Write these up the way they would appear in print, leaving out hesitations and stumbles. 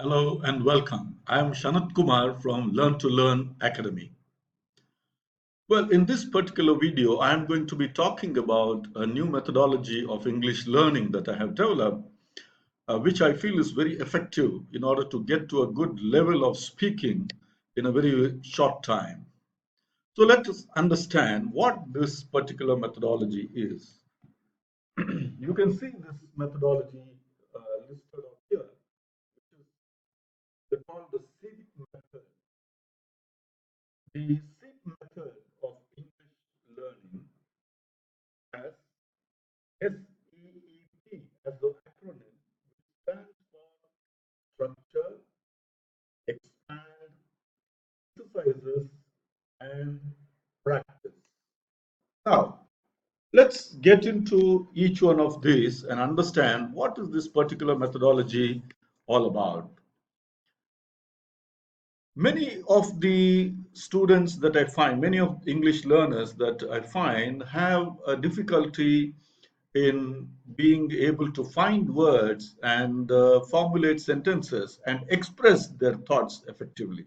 Hello and welcome. I am Shanat Kumar from Learn to Learn Academy. Well, in this particular video, I am going to be talking about a new methodology of English learning that I have developed, which I feel is very effective in order to get to a good level of speaking in a very short time. So let us understand what this particular methodology is. You can see this methodology listed up here, which is called the SEEP method. The SEEP method of English learning has SEEP as the acronym, which stands for structure, expand, exercises, and practice. Now, let's get into each one of these and understand what is this particular methodology all about. Many of the students that I find, many of English learners that I find have a difficulty in being able to find words and formulate sentences and express their thoughts effectively.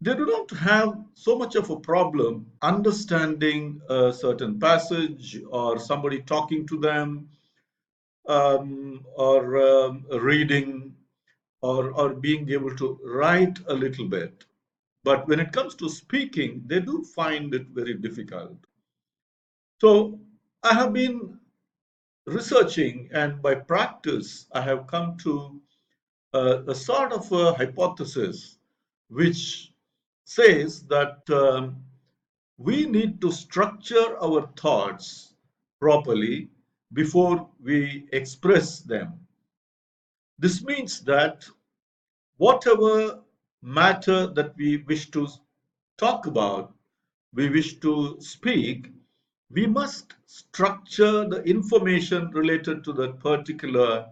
They do not have so much of a problem understanding a certain passage or somebody talking to them or reading or being able to write a little bit. But when it comes to speaking, they do find it very difficult. So I have been researching, and by practice, I have come to a sort of a hypothesis which says that we need to structure our thoughts properly before we express them. This means that whatever matter that we wish to talk about, we wish to speak, we must structure the information related to that particular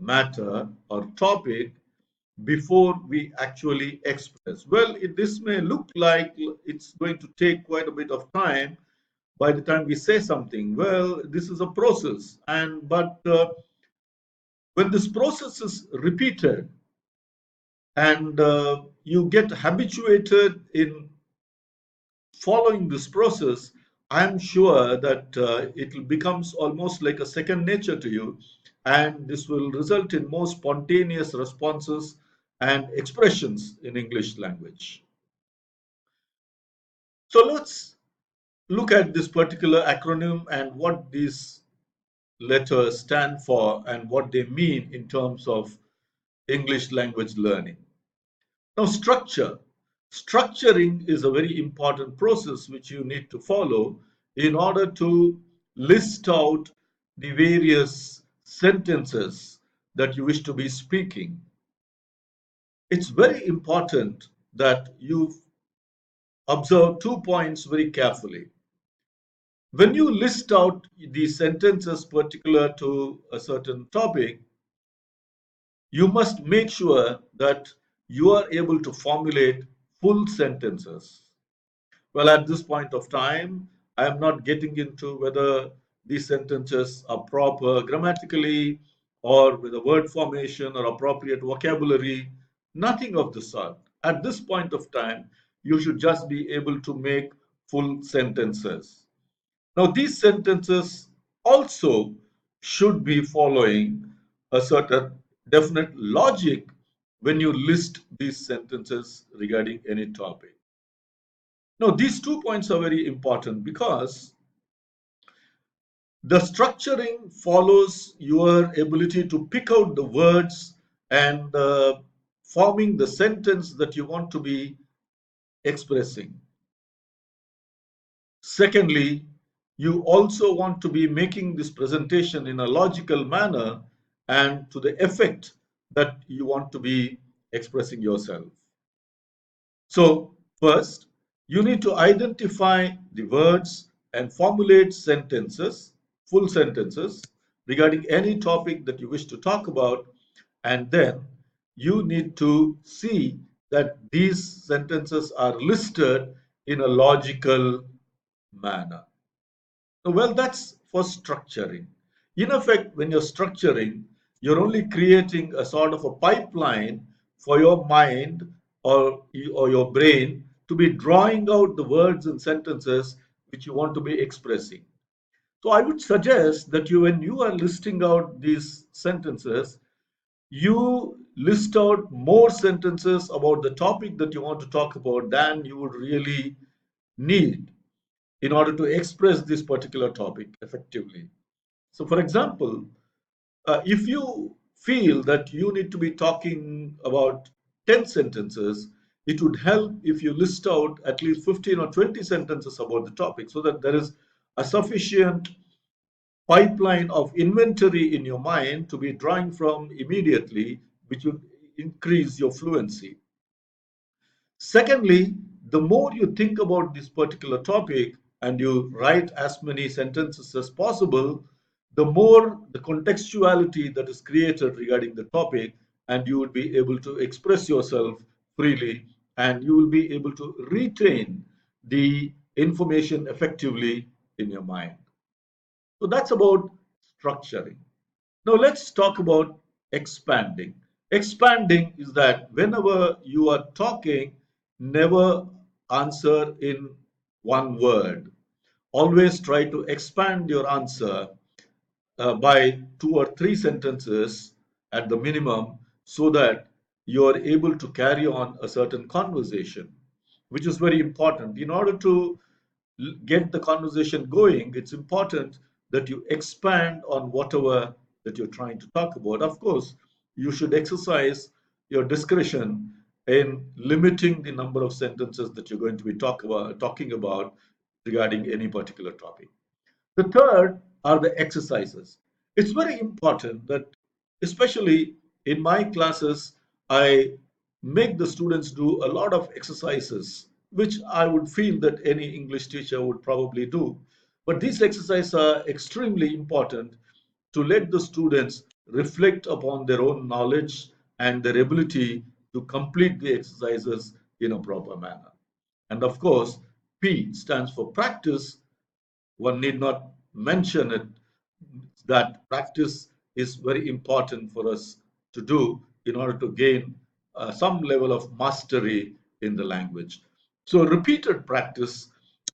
matter or topic before we actually express. Well, this may look like it's going to take quite a bit of time by the time we say something. Well, this is a process, and but when this process is repeated and you get habituated in following this process, I'm sure that it becomes almost like a second nature to you, and this will result in more spontaneous responses and expressions in English language. So let's look at this particular acronym and what these letters stand for and what they mean in terms of English language learning. Now, structure. Structuring is a very important process which you need to follow in order to list out the various sentences that you wish to be speaking. It's very important that you observe 2 points very carefully. When you list out the sentences particular to a certain topic, you must make sure that you are able to formulate full sentences. Well, at this point of time, I am not getting into whether these sentences are proper grammatically or with a word formation or appropriate vocabulary. Nothing of the sort. At this point of time, you should just be able to make full sentences. Now, these sentences also should be following a certain definite logic when you list these sentences regarding any topic. Now, these 2 points are very important because the structuring follows your ability to pick out the words and forming the sentence that you want to be expressing. Secondly, you also want to be making this presentation in a logical manner and to the effect that you want to be expressing yourself. So, first, you need to identify the words and formulate sentences, full sentences, regarding any topic that you wish to talk about, and then you need to see that these sentences are listed in a logical manner. Well, that's for structuring. In effect, when you're structuring, You're only creating a sort of a pipeline for your mind or your brain to be drawing out the words and sentences which you want to be expressing. So I would suggest that when you are listing out these sentences, you list out more sentences about the topic that you want to talk about than you would really need in order to express this particular topic effectively. So, for example, if you feel that you need to be talking about 10 sentences, it would help if you list out at least 15 or 20 sentences about the topic so that there is a sufficient pipeline of inventory in your mind to be drawing from immediately, which will increase your fluency. Secondly, the more you think about this particular topic and you write as many sentences as possible, the more the contextuality that is created regarding the topic, and you will be able to express yourself freely and you will be able to retain the information effectively in your mind. So that's about structuring. Now let's talk about expanding. Expanding is that whenever you are talking, never answer in one word. Always try to expand your answer by two or three sentences at the minimum so that you are able to carry on a certain conversation, which is very important. In order to get the conversation going, it's important that you expand on whatever that you're trying to talk about. Of course, you should exercise your discretion in limiting the number of sentences that you're going to be talking about regarding any particular topic. The third are the exercises. It's very important that, especially in my classes, I make the students do a lot of exercises, which I would feel that any English teacher would probably do. But these exercises are extremely important to let the students reflect upon their own knowledge and their ability to complete the exercises in a proper manner. And of course, P stands for practice. One need not mention it, that practice is very important for us to do in order to gain some level of mastery in the language. So, repeated practice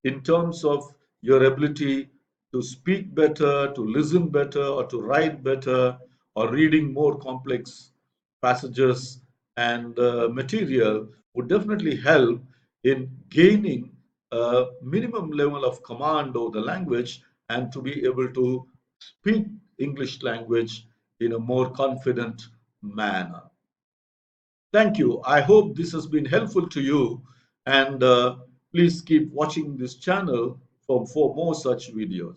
in terms of your ability to speak better, to listen better, or to write better, or reading more complex passages and material would definitely help in gaining a minimum level of command over the language and to be able to speak English language in a more confident manner. Thank you. I hope this has been helpful to you, and please keep watching this channel for more such videos.